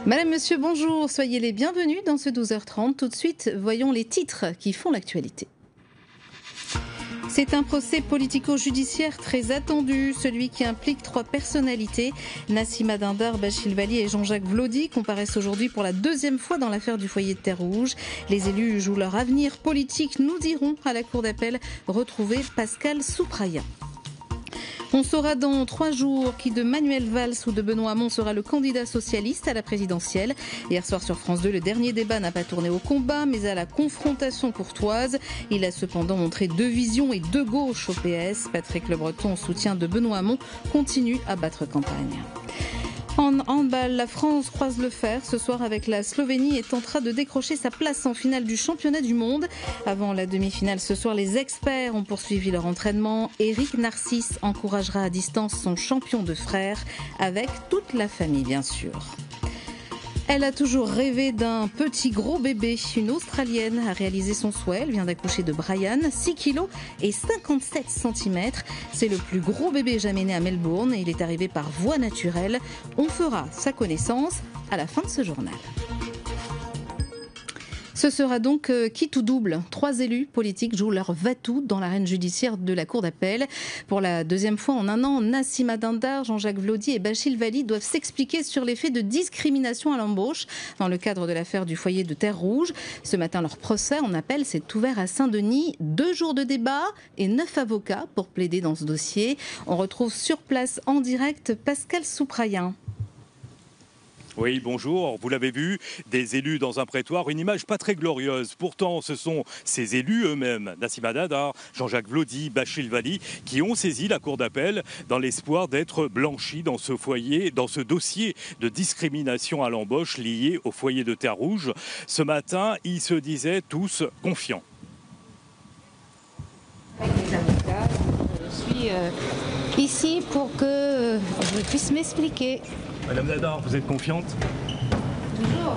Madame, Monsieur, bonjour, soyez les bienvenus dans ce 12h30. Tout de suite, voyons les titres qui font l'actualité. C'est un procès politico-judiciaire très attendu, celui qui implique 3 personnalités. Nassima Dindar, Bachil Vala et Jean-Jacques Vlody comparaissent aujourd'hui pour la 2e fois dans l'affaire du foyer de Terre-Rouge. Les élus jouent leur avenir politique, nous dirons à la cour d'appel. Retrouver Pascal Soupraïa. On saura dans 3 jours qui de Manuel Valls ou de Benoît Hamon sera le candidat socialiste à la présidentielle. Hier soir sur France 2, le dernier débat n'a pas tourné au combat, mais à la confrontation courtoise. Il a cependant montré 2 visions et 2 gauches au PS. Patrick Le Breton, en soutien de Benoît Hamon, continue à battre campagne. En handball, la France croise le fer ce soir avec la Slovénie et tentera de décrocher sa place en finale du championnat du monde. Avant la demi-finale ce soir, les experts ont poursuivi leur entraînement. Éric Narcisse encouragera à distance son champion de frères avec toute la famille bien sûr. Elle a toujours rêvé d'un petit gros bébé. Une Australienne a réalisé son souhait. Elle vient d'accoucher de Brian, 6 kg et 57 cm. C'est le plus gros bébé jamais né à Melbourne et il est arrivé par voie naturelle. On fera sa connaissance à la fin de ce journal. Ce sera donc quitte ou double. 3 élus politiques jouent leur va-tout dans l'arène judiciaire de la cour d'appel. Pour la 2e fois en un an, Nassima Dindar, Jean-Jacques Vlody et Bachil Vala doivent s'expliquer sur les faits de discrimination à l'embauche dans le cadre de l'affaire du foyer de Terre-Rouge. Ce matin, leur procès en appel s'est ouvert à Saint-Denis. 2 jours de débat et 9 avocats pour plaider dans ce dossier. On retrouve sur place en direct Pascal Soupraïa. Oui, bonjour. Vous l'avez vu, des élus dans un prétoire, une image pas très glorieuse. Pourtant, ce sont ces élus eux-mêmes, Nassima Dindar, Jean-Jacques Vlody, Bachil Vala, qui ont saisi la cour d'appel dans l'espoir d'être blanchis dans ce foyer, dans ce dossier de discrimination à l'embauche lié au foyer de Terre-Rouge. Ce matin, ils se disaient tous confiants. Avec les avocats, je suis ici pour que je puisse m'expliquer. Madame Dindar, vous êtes confiante ? Toujours.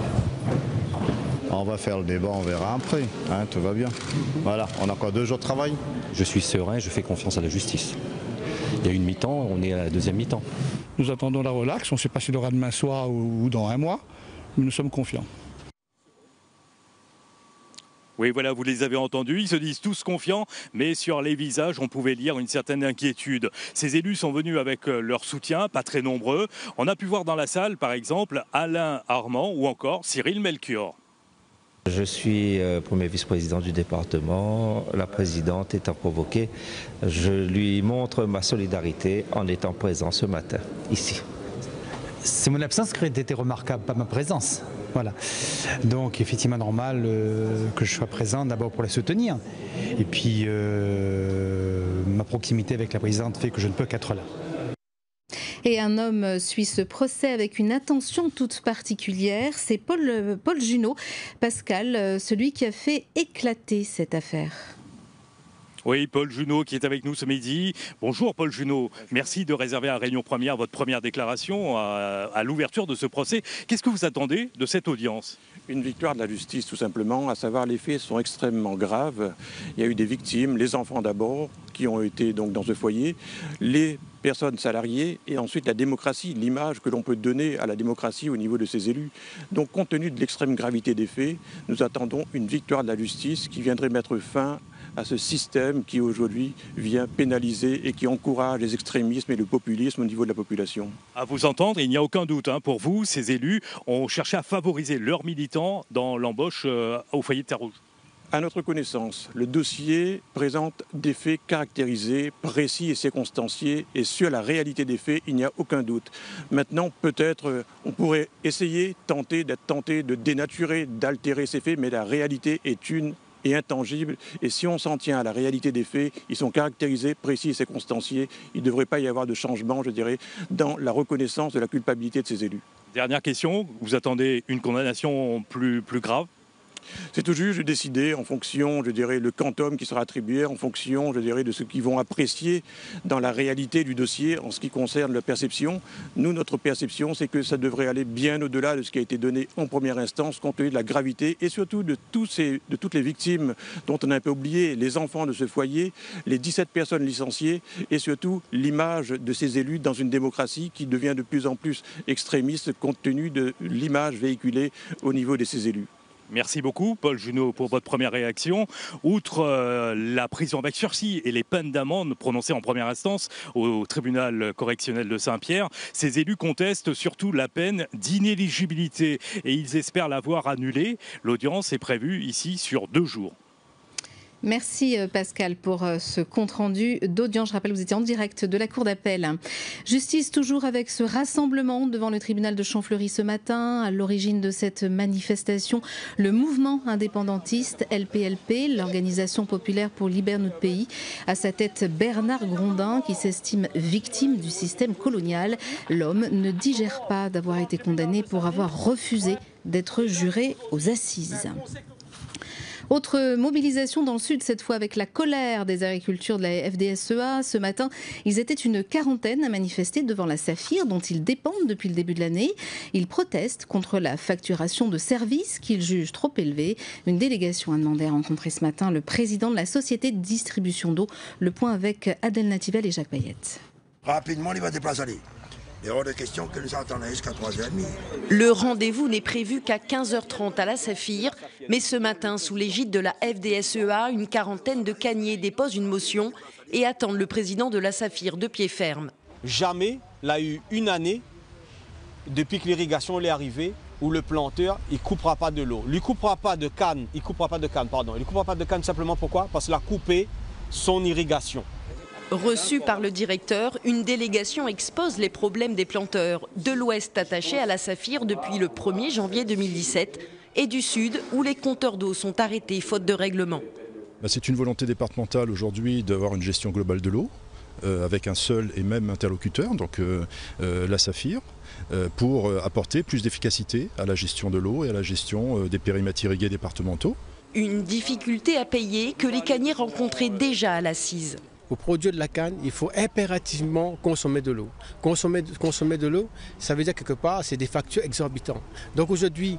On va faire le débat, on verra après, tout va bien. Voilà, on a encore 2 jours de travail. Je suis serein, je fais confiance à la justice. Il y a une mi-temps, on est à la 2e mi-temps. Nous attendons la relaxe, on ne sait pas s'il y aura demain soir ou dans 1 mois, mais nous sommes confiants. Oui, voilà, vous les avez entendus, ils se disent tous confiants, mais sur les visages, on pouvait lire une certaine inquiétude. Ces élus sont venus avec leur soutien, pas très nombreux. On a pu voir dans la salle, par exemple, Alain Armand ou encore Cyril Melchior. Je suis premier vice-président du département. La présidente étant convoquée, je lui montre ma solidarité en étant présent ce matin, ici. C'est mon absence qui a été remarquable, pas ma présence. Voilà. Donc effectivement normal que je sois présent d'abord pour les soutenir. Et puis ma proximité avec la présidente fait que je ne peux qu'être là. Et un homme suit ce procès avec une attention toute particulière. C'est Paul Junot, Pascal, celui qui a fait éclater cette affaire. Oui, Paul Junot qui est avec nous ce midi. Bonjour Paul Junot, merci de réserver à Réunion Première votre première déclaration à l'ouverture de ce procès. Qu'est-ce que vous attendez de cette audience ? Une victoire de la justice tout simplement, à savoir les faits sont extrêmement graves. Il y a eu des victimes, les enfants d'abord qui ont été donc dans ce foyer, les personnes salariées et ensuite la démocratie, l'image que l'on peut donner à la démocratie au niveau de ces élus. Donc compte tenu de l'extrême gravité des faits, nous attendons une victoire de la justice qui viendrait mettre fin à ce système qui aujourd'hui vient pénaliser et qui encourage les extrémismes et le populisme au niveau de la population. À vous entendre, il n'y a aucun doute, pour vous, ces élus ont cherché à favoriser leurs militants dans l'embauche au foyer de Terre-Rouge. À notre connaissance, le dossier présente des faits caractérisés, précis et circonstanciés, et sur la réalité des faits, il n'y a aucun doute. Maintenant, peut-être, on pourrait essayer, tenter de dénaturer, d'altérer ces faits, mais la réalité est une et intangible. Et si on s'en tient à la réalité des faits, ils sont caractérisés, précis et circonstanciés. Il ne devrait pas y avoir de changement, je dirais, dans la reconnaissance de la culpabilité de ces élus. Dernière question, vous attendez une condamnation plus grave ? C'est au juge de décider en fonction, je dirais, le quantum qui sera attribué, en fonction, je dirais, de ce qu'ils vont apprécier dans la réalité du dossier en ce qui concerne la perception. Nous, notre perception, c'est que ça devrait aller bien au-delà de ce qui a été donné en première instance, compte tenu de la gravité et surtout de toutes les victimes dont on a un peu oublié, les enfants de ce foyer, les 17 personnes licenciées et surtout l'image de ces élus dans une démocratie qui devient de plus en plus extrémiste compte tenu de l'image véhiculée au niveau de ces élus. Merci beaucoup, Paul Junot, pour votre première réaction. Outre la prison avec sursis et les peines d'amende prononcées en première instance au tribunal correctionnel de Saint-Pierre, ces élus contestent surtout la peine d'inéligibilité et ils espèrent la voir annulée. L'audience est prévue ici sur 2 jours. Merci Pascal pour ce compte-rendu d'audience. Je rappelle, vous étiez en direct de la Cour d'appel. Justice toujours avec ce rassemblement devant le tribunal de Champfleury ce matin. À l'origine de cette manifestation, le mouvement indépendantiste LPLP, l'Organisation populaire pour libérer notre pays. À sa tête, Bernard Grondin, qui s'estime victime du système colonial. L'homme ne digère pas d'avoir été condamné pour avoir refusé d'être juré aux assises. Autre mobilisation dans le sud, cette fois avec la colère des agriculteurs de la FDSEA. Ce matin, ils étaient une quarantaine à manifester devant la Saphir, dont ils dépendent depuis le début de l'année. Ils protestent contre la facturation de services qu'ils jugent trop élevée. Une délégation a demandé à rencontrer ce matin le président de la société de distribution d'eau. Le point avec Adèle Nativel et Jacques Payette. Rapidement, il va déplacer. Il est hors de question que nous attendions jusqu'à 3h30. Le rendez-vous n'est prévu qu'à 15h30 à la Saphir. Mais ce matin, sous l'égide de la FDSEA, une quarantaine de caniers déposent une motion et attendent le président de la Saphir de pied ferme. Jamais il a eu une année, depuis que l'irrigation est arrivée, où le planteur il coupera pas de l'eau. Il ne coupera pas de canne, Il ne coupera pas de canne simplement pourquoi? Parce qu'il a coupé son irrigation. Reçue par le directeur, une délégation expose les problèmes des planteurs de l'Ouest attachés à la Saphir depuis le 1er janvier 2017 et du Sud où les compteurs d'eau sont arrêtés faute de règlement. C'est une volonté départementale aujourd'hui d'avoir une gestion globale de l'eau avec un seul et même interlocuteur, donc la Saphir, pour apporter plus d'efficacité à la gestion de l'eau et à la gestion des périmètres irrigués départementaux. Une difficulté à payer que les caniers rencontraient déjà à l'assise. Pour produire de la canne, il faut impérativement consommer de l'eau. Consommer de l'eau, ça veut dire quelque part, c'est des factures exorbitantes. Donc aujourd'hui,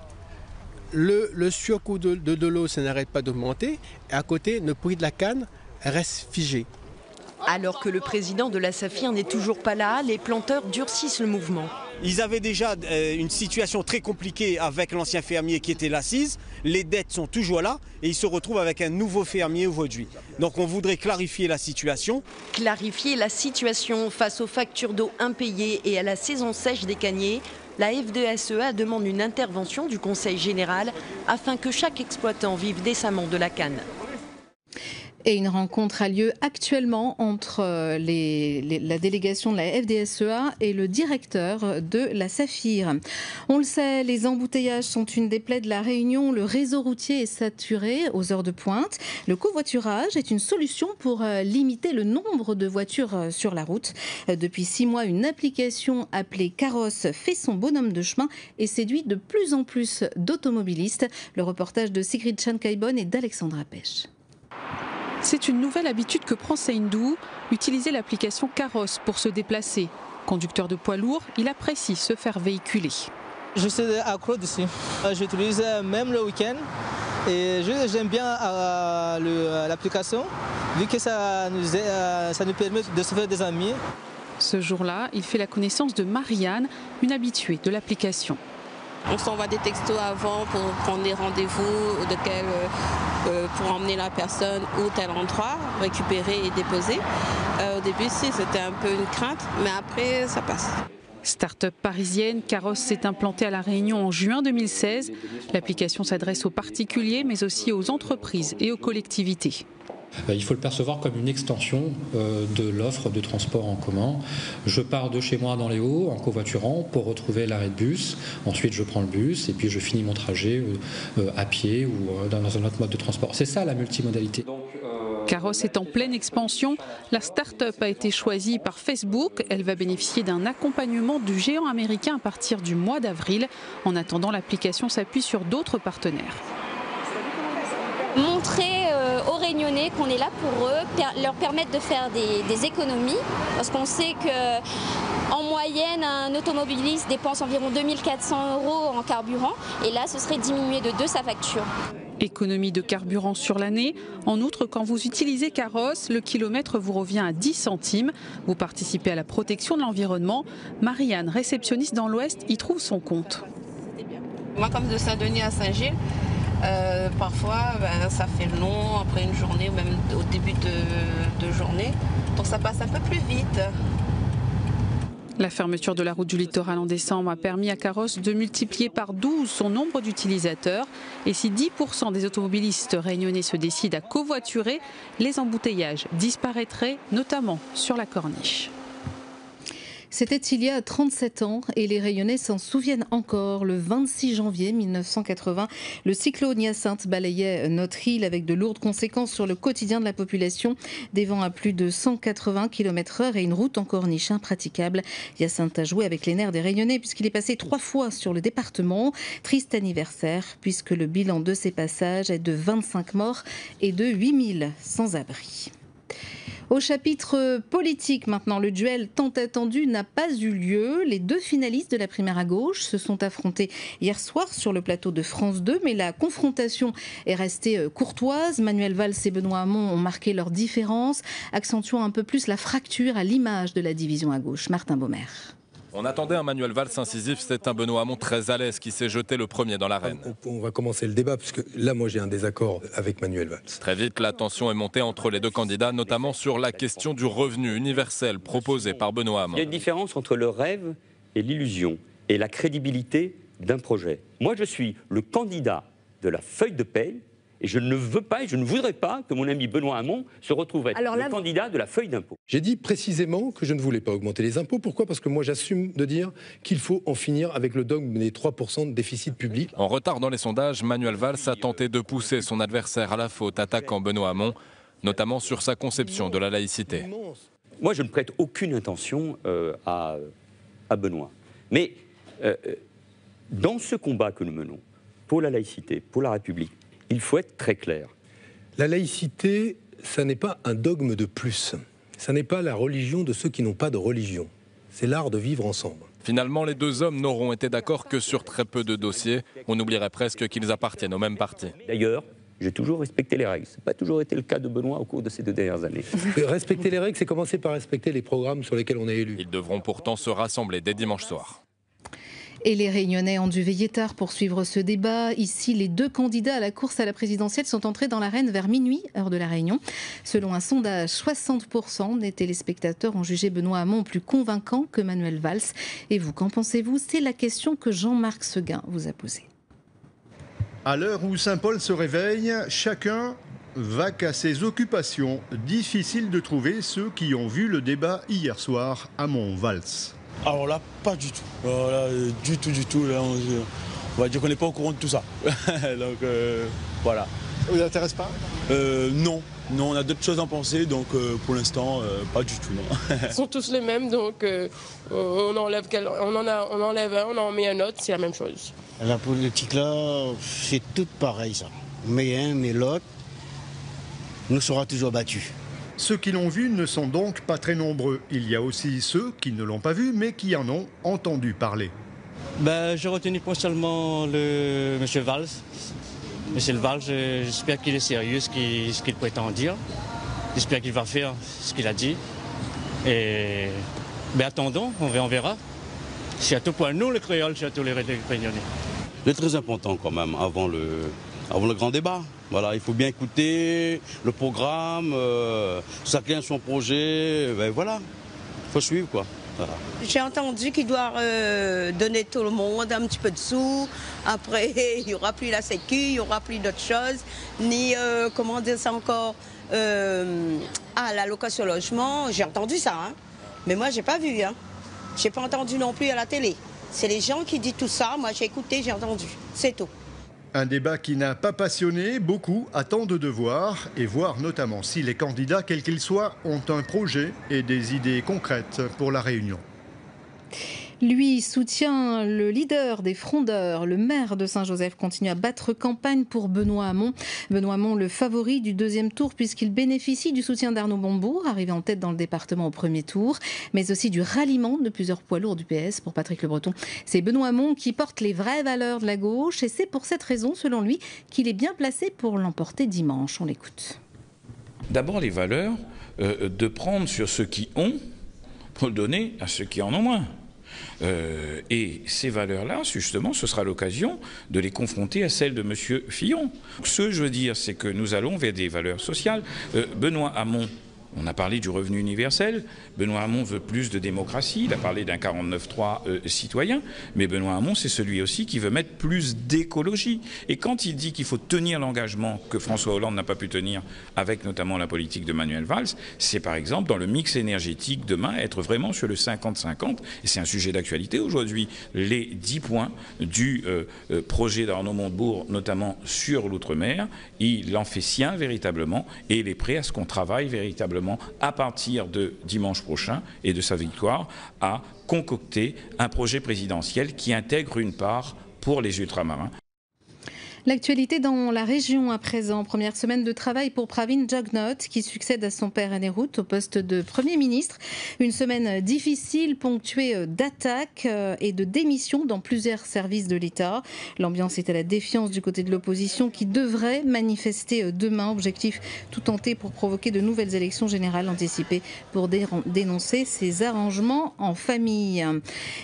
le surcoût de l'eau, ça n'arrête pas d'augmenter. Et à côté, le prix de la canne reste figé. Alors que le président de la Saphir n'est toujours pas là, les planteurs durcissent le mouvement. Ils avaient déjà une situation très compliquée avec l'ancien fermier qui était l'assise. Les dettes sont toujours là et ils se retrouvent avec un nouveau fermier aujourd'hui. Donc on voudrait clarifier la situation. Clarifier la situation face aux factures d'eau impayées et à la saison sèche des caniers. La FDSEA demande une intervention du Conseil général afin que chaque exploitant vive décemment de la canne. Et une rencontre a lieu actuellement entre la délégation de la FDSEA et le directeur de la Saphir. On le sait, les embouteillages sont une des plaies de la Réunion. Le réseau routier est saturé aux heures de pointe. Le covoiturage est une solution pour limiter le nombre de voitures sur la route. Depuis 6 mois, une application appelée Carrosse fait son bonhomme de chemin et séduit de plus en plus d'automobilistes. Le reportage de Sigrid Chan-Kaibon et d'Alexandra Pêche. C'est une nouvelle habitude que prend Seindou, utiliser l'application Carrosse pour se déplacer. Conducteur de poids lourd, il apprécie se faire véhiculer. Je suis accro dessus. J'utilise même le week-end et j'aime bien l'application vu que ça nous permet de se faire des amis. Ce jour-là, il fait la connaissance de Marianne, une habituée de l'application. On s'envoie des textos avant pour prendre des rendez-vous pour emmener la personne ou tel endroit, récupérer et déposer. Au début, c'était un peu une crainte, mais après, ça passe. Start-up parisienne, Carrosse s'est implantée à La Réunion en juin 2016. L'application s'adresse aux particuliers, mais aussi aux entreprises et aux collectivités. Il faut le percevoir comme une extension de l'offre de transport en commun. Je pars de chez moi dans les Hauts en covoiturant pour retrouver l'arrêt de bus. Ensuite, je prends le bus et puis je finis mon trajet à pied ou dans un autre mode de transport. C'est ça la multimodalité. Carrosse est en pleine expansion. La start-up a été choisie par Facebook. Elle va bénéficier d'un accompagnement du géant américain à partir du mois d'avril. En attendant, l'application s'appuie sur d'autres partenaires. Réunionnais qu'on est là pour eux, leur permettre de faire des économies, parce qu'on sait que en moyenne, un automobiliste dépense environ 2400 € en carburant, et là, ce serait diminué de 2 sa facture. Économie de carburant sur l'année. En outre, quand vous utilisez Carrosse, le kilomètre vous revient à 10 centimes. Vous participez à la protection de l'environnement. Marianne, réceptionniste dans l'Ouest, y trouve son compte. Moi, comme de Saint-Denis à Saint-Gilles, parfois ça fait long après une journée ou même au début de journée. Donc ça passe un peu plus vite. La fermeture de la route du littoral en décembre a permis à Carrosse de multiplier par 12 son nombre d'utilisateurs. Et si 10% des automobilistes réunionnais se décident à covoiturer, les embouteillages disparaîtraient, notamment sur la Corniche. C'était il y a 37 ans et les Réunionnais s'en souviennent encore. Le 26 janvier 1980, le cyclone Hyacinthe balayait notre île avec de lourdes conséquences sur le quotidien de la population. Des vents à plus de 180 km/h et une route en corniche impraticable. Hyacinthe a joué avec les nerfs des Réunionnais puisqu'il est passé 3 fois sur le département. Triste anniversaire puisque le bilan de ces passages est de 25 morts et de 8000 sans-abri. Au chapitre politique maintenant, le duel tant attendu n'a pas eu lieu. Les 2 finalistes de la primaire à gauche se sont affrontés hier soir sur le plateau de France 2, mais la confrontation est restée courtoise. Manuel Valls et Benoît Hamon ont marqué leurs différences, accentuant un peu plus la fracture à l'image de la division à gauche. Martin Baumer. On attendait un Manuel Valls incisif, c'est un Benoît Hamon très à l'aise qui s'est jeté le premier dans l'arène. On va commencer le débat parce que là moi j'ai un désaccord avec Manuel Valls. Très vite la tension est montée entre les 2 candidats, notamment sur la question du revenu universel proposé par Benoît Hamon. Il y a une différence entre le rêve et l'illusion et la crédibilité d'un projet. Moi je suis le candidat de la feuille de paie. Et je ne veux pas et je ne voudrais pas que mon ami Benoît Hamon se retrouve être le candidat de la feuille d'impôt. J'ai dit précisément que je ne voulais pas augmenter les impôts. Pourquoi ? Parce que moi j'assume de dire qu'il faut en finir avec le dogme des 3% de déficit public. En retard dans les sondages, Manuel Valls a tenté de pousser son adversaire à la faute, attaquant Benoît Hamon, notamment sur sa conception de la laïcité. Moi je ne prête aucune intention à Benoît. Mais dans ce combat que nous menons pour la laïcité, pour la République, il faut être très clair. La laïcité, ça n'est pas un dogme de plus. Ça n'est pas la religion de ceux qui n'ont pas de religion. C'est l'art de vivre ensemble. Finalement, les 2 hommes n'auront été d'accord que sur très peu de dossiers. On oublierait presque qu'ils appartiennent au même parti. D'ailleurs, j'ai toujours respecté les règles. Ce n'a pas toujours été le cas de Benoît au cours de ces 2 dernières années. Respecter les règles, c'est commencer par respecter les programmes sur lesquels on est élu. Ils devront pourtant se rassembler dès dimanche soir. Et les Réunionnais ont dû veiller tard pour suivre ce débat. Ici, les 2 candidats à la course à la présidentielle sont entrés dans l'arène vers minuit, heure de la Réunion. Selon un sondage, 60% des téléspectateurs ont jugé Benoît Hamon plus convaincant que Manuel Valls. Et vous, qu'en pensez-vous ? C'est la question que Jean-Marc Seguin vous a posée. À l'heure où Saint-Paul se réveille, chacun va qu'à ses occupations. Difficile de trouver ceux qui ont vu le débat hier soir à Mont-Valls. Alors là, pas du tout. Alors là, du tout. Là, on va dire qu'on n'est pas au courant de tout ça. Donc voilà. Ça vous intéresse pas ? Non, on a d'autres choses à penser, donc pour l'instant, pas du tout. Non. Ils sont tous les mêmes, donc on enlève un, on en met un autre, c'est la même chose. La politique là, c'est tout pareil ça. Mais un, mais l'autre, nous sera toujours battus. Ceux qui l'ont vu ne sont donc pas très nombreux. Il y a aussi ceux qui ne l'ont pas vu, mais qui en ont entendu parler. J'ai retenu principalement M. Valls. M. Valls, j'espère qu'il est sérieux ce qu'il prétend dire. J'espère qu'il va faire ce qu'il a dit. Et attendons, on verra. Surtout pour nous, les créoles, surtout les Réunionnais. C'est très important quand même, avant le grand débat. Voilà, il faut bien écouter le programme, chacun son projet, voilà, il faut suivre quoi. Voilà. J'ai entendu qu'il doit donner tout le monde un petit peu de sous, après il n'y aura plus la sécu, il n'y aura plus d'autres choses, ni comment dire ça encore, la location logement, j'ai entendu ça, hein. Mais moi j'ai pas vu, hein. J'ai pas entendu non plus à la télé. C'est les gens qui disent tout ça, moi j'ai écouté, j'ai entendu, c'est tout. Un débat qui n'a pas passionné, beaucoup attendent de voir, et voir notamment si les candidats, quels qu'ils soient, ont un projet et des idées concrètes pour la Réunion. Lui soutient le leader des frondeurs. Le maire de Saint-Joseph continue à battre campagne pour Benoît Hamon. Benoît Hamon, le favori du deuxième tour, puisqu'il bénéficie du soutien d'Arnaud Montebourg, arrivé en tête dans le département au premier tour, mais aussi du ralliement de plusieurs poids lourds du PS. Pour Patrick Le Breton, c'est Benoît Hamon qui porte les vraies valeurs de la gauche, et c'est pour cette raison, selon lui, qu'il est bien placé pour l'emporter dimanche. On l'écoute. D'abord les valeurs, de prendre sur ceux qui ont pour le donner à ceux qui en ont moins. Et ces valeurs-là, justement, ce sera l'occasion de les confronter à celles de M. Fillon. Ce que je veux dire, c'est que nous allons vers des valeurs sociales. Benoît Hamon, on a parlé du revenu universel. Benoît Hamon veut plus de démocratie. Il a parlé d'un 49.3 citoyen. Mais Benoît Hamon, c'est celui aussi qui veut mettre plus d'écologie. Et quand il dit qu'il faut tenir l'engagement que François Hollande n'a pas pu tenir avec notamment la politique de Manuel Valls, c'est par exemple dans le mix énergétique demain être vraiment sur le 50-50. Et c'est un sujet d'actualité aujourd'hui. Les 10 points du projet d'Arnaud Montebourg, notamment sur l'outre-mer, il en fait sien véritablement et il est prêt à ce qu'on travaille véritablement à partir de dimanche prochain et de sa victoire à concocter un projet présidentiel qui intègre une part pour les ultramarins. L'actualité dans la région à présent. Première semaine de travail pour Pravin Jugnauth qui succède à son père Anerout au poste de Premier ministre. Une semaine difficile ponctuée d'attaques et de démissions dans plusieurs services de l'État. L'ambiance est à la défiance du côté de l'opposition qui devrait manifester demain. Objectif tout tenter pour provoquer de nouvelles élections générales anticipées pour dénoncer ces arrangements en famille.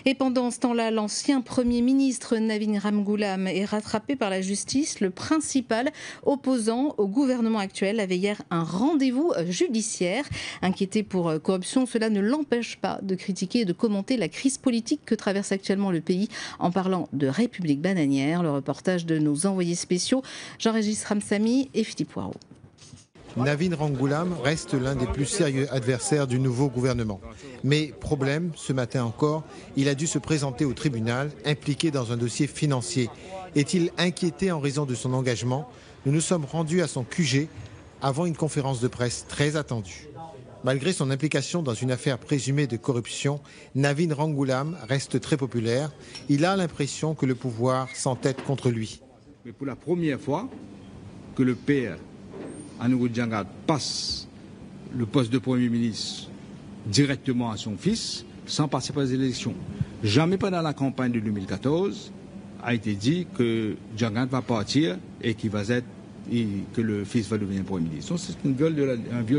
Et pendant ce temps-là, l'ancien Premier ministre Navin Ramgoolam est rattrapé par la justice. Le principal opposant au gouvernement actuel avait hier un rendez-vous judiciaire. Inquiété pour corruption, cela ne l'empêche pas de critiquer et de commenter la crise politique que traverse actuellement le pays en parlant de République bananière. Le reportage de nos envoyés spéciaux Jean-Régis Ramsamy et Philippe Poirot. Navin Ramgoolam reste l'un des plus sérieux adversaires du nouveau gouvernement. Mais problème, ce matin encore, il a dû se présenter au tribunal impliqué dans un dossier financier. Est-il inquiété en raison de son engagement? Nous nous sommes rendus à son QG avant une conférence de presse très attendue. Malgré son implication dans une affaire présumée de corruption, Navin Ramgoolam reste très populaire. Il a l'impression que le pouvoir s'entête contre lui. Mais pour la première fois que le père Anerout Jangat passe le poste de Premier ministre directement à son fils sans passer par les élections. Jamais pendant la campagne de 2014 a été dit que Jangat va partir et que le fils va devenir Premier ministre. C'est un viol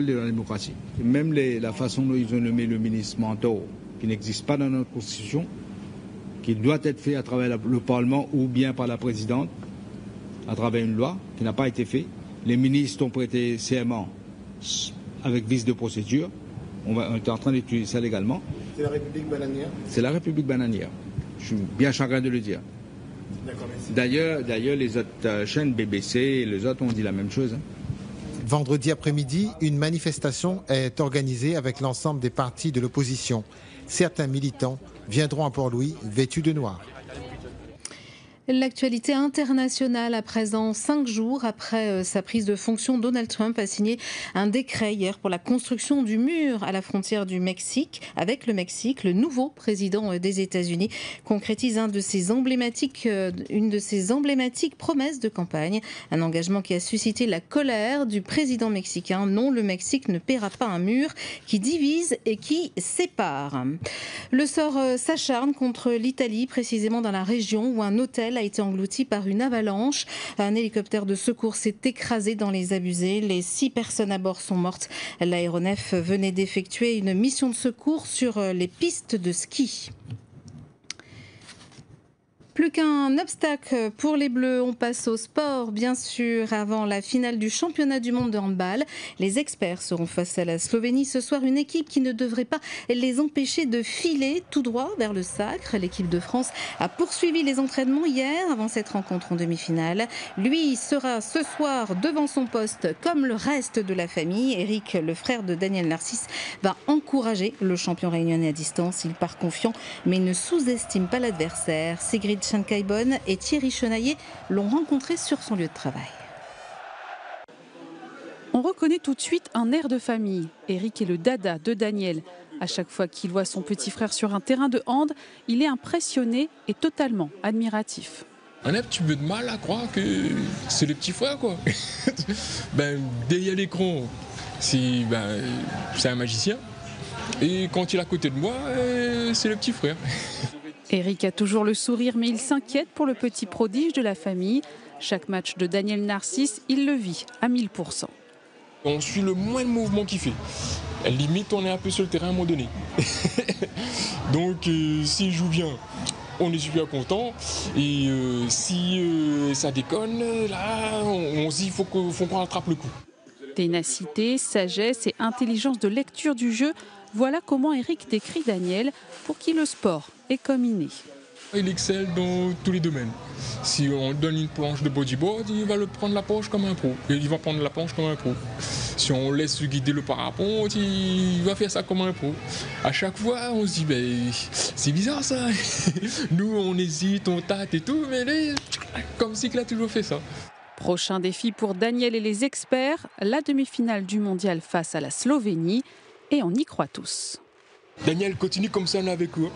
de la démocratie. Et même la façon dont ils ont nommé le ministre mentor, qui n'existe pas dans notre Constitution, qui doit être fait à travers le Parlement ou bien par la présidente, à travers une loi, qui n'a pas été fait. Les ministres ont prêté serment avec vice de procédure. On est en train d'étudier ça légalement. C'est la République bananière? C'est la République bananière. Je suis bien chagrin de le dire. D'ailleurs, les autres chaînes BBC et les autres ont dit la même chose. Vendredi après-midi, une manifestation est organisée avec l'ensemble des partis de l'opposition. Certains militants viendront à Port-Louis vêtus de noir. L'actualité internationale à présent, 5 jours après sa prise de fonction, Donald Trump a signé un décret hier pour la construction du mur à la frontière du Mexique avec le Mexique. Le nouveau président des États-Unis concrétise une de ses emblématiques promesses de campagne. Un engagement qui a suscité la colère du président mexicain. Non, le Mexique ne paiera pas un mur qui divise et qui sépare. Le sort s'acharne contre l'Italie, précisément dans la région où un hôtel a été englouti par une avalanche. Un hélicoptère de secours s'est écrasé dans les abusés. Les 6 personnes à bord sont mortes. L'aéronef venait d'effectuer une mission de secours sur les pistes de ski. Plus qu'un obstacle pour les Bleus, on passe au sport, bien sûr. Avant la finale du championnat du monde de handball, les experts seront face à la Slovénie ce soir. Une équipe qui ne devrait pas les empêcher de filer tout droit vers le sacre. L'équipe de France a poursuivi les entraînements hier avant cette rencontre en demi-finale. Lui sera ce soir devant son poste comme le reste de la famille. Eric, le frère de Daniel Narcisse, va encourager le champion réunionnais à distance. Il part confiant mais ne sous-estime pas l'adversaire. Sigrid Schenkaibon et Thierry Chenaillet l'ont rencontré sur son lieu de travail. On reconnaît tout de suite un air de famille. Eric est le dada de Daniel. À chaque fois qu'il voit son petit frère sur un terrain de hand, il est impressionné et totalement admiratif. On a un petit peu de mal à croire que c'est le petit frère, quoi. Derrière l'écran, c'est un magicien. Et quand il est à côté de moi, c'est le petit frère. Eric a toujours le sourire, mais il s'inquiète pour le petit prodige de la famille. Chaque match de Daniel Narcisse, il le vit à 1000%. On suit le moindre mouvement qu'il fait. Limite, on est un peu sur le terrain à un moment donné. Donc, s'il joue bien, on est super content. Et si ça déconne, là, on se dit qu'il faut qu'on rattrape le coup. Ténacité, sagesse et intelligence de lecture du jeu, voilà comment Eric décrit Daniel, pour qui le sport est comme inné. Il excelle dans tous les domaines. Si on lui donne une planche de bodyboard, il va prendre la planche comme un pro. Il va prendre la planche comme un pro. Si on laisse guider le parapente, il va faire ça comme un pro. À chaque fois, on se dit, c'est bizarre ça. Nous, on hésite, on tâte et tout, mais lui, comme si il a toujours fait ça. Prochain défi pour Daniel et les experts, la demi-finale du mondial face à la Slovénie. Et on y croit tous. Daniel, continue comme ça, on est avec vous.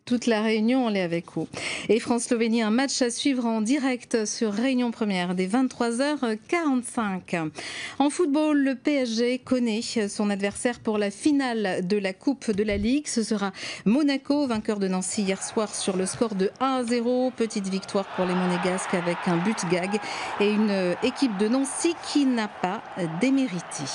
Toute la Réunion, on est avec vous. Et France-Slovénie, un match à suivre en direct sur Réunion Première dès 23h45. En football, le PSG connaît son adversaire pour la finale de la Coupe de la Ligue. Ce sera Monaco, vainqueur de Nancy hier soir sur le score de 1-0. Petite victoire pour les Monégasques avec un but gag et une équipe de Nancy qui n'a pas démérité.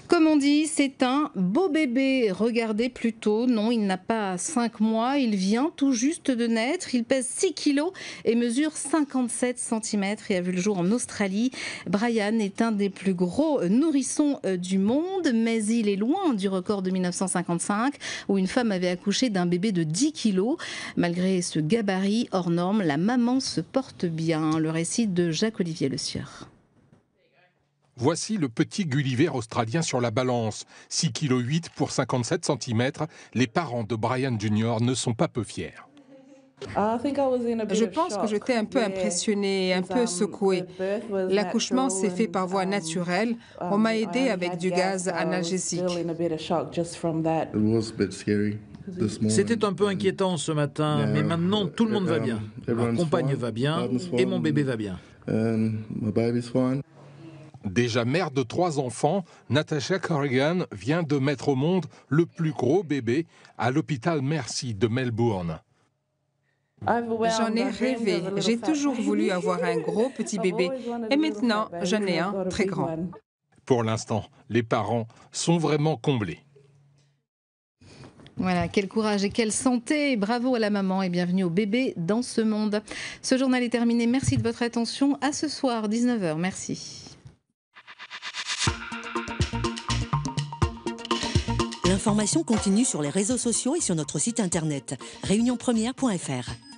Comme on dit, c'est un beau bébé. Regardez plutôt, non, il n'a pas 5 mois, il vient tout juste de naître. Il pèse 6 kilos et mesure 57 cm et a vu le jour en Australie. Brian est un des plus gros nourrissons du monde, mais il est loin du record de 1955 où une femme avait accouché d'un bébé de 10 kilos. Malgré ce gabarit hors norme, la maman se porte bien. Le récit de Jacques-Olivier Le Sieur. Voici le petit Gulliver australien sur la balance. 6,8 kg pour 57 cm. Les parents de Brian Jr. ne sont pas peu fiers. Je pense que j'étais un peu impressionnée, un peu secouée. L'accouchement s'est fait par voie naturelle. On m'a aidée avec du gaz analgésique. C'était un peu inquiétant ce matin, mais maintenant tout le monde va bien. Ma compagne va bien et mon bébé va bien. Déjà mère de 3 enfants, Natasha Corrigan vient de mettre au monde le plus gros bébé à l'hôpital Mercy de Melbourne. J'en ai rêvé. J'ai toujours voulu avoir un gros petit bébé. Et maintenant, j'en ai un très grand. Pour l'instant, les parents sont vraiment comblés. Voilà, quel courage et quelle santé. Bravo à la maman et bienvenue au bébé dans ce monde. Ce journal est terminé. Merci de votre attention. À ce soir, 19h. Merci. L'information continue sur les réseaux sociaux et sur notre site internet réunionpremière.fr.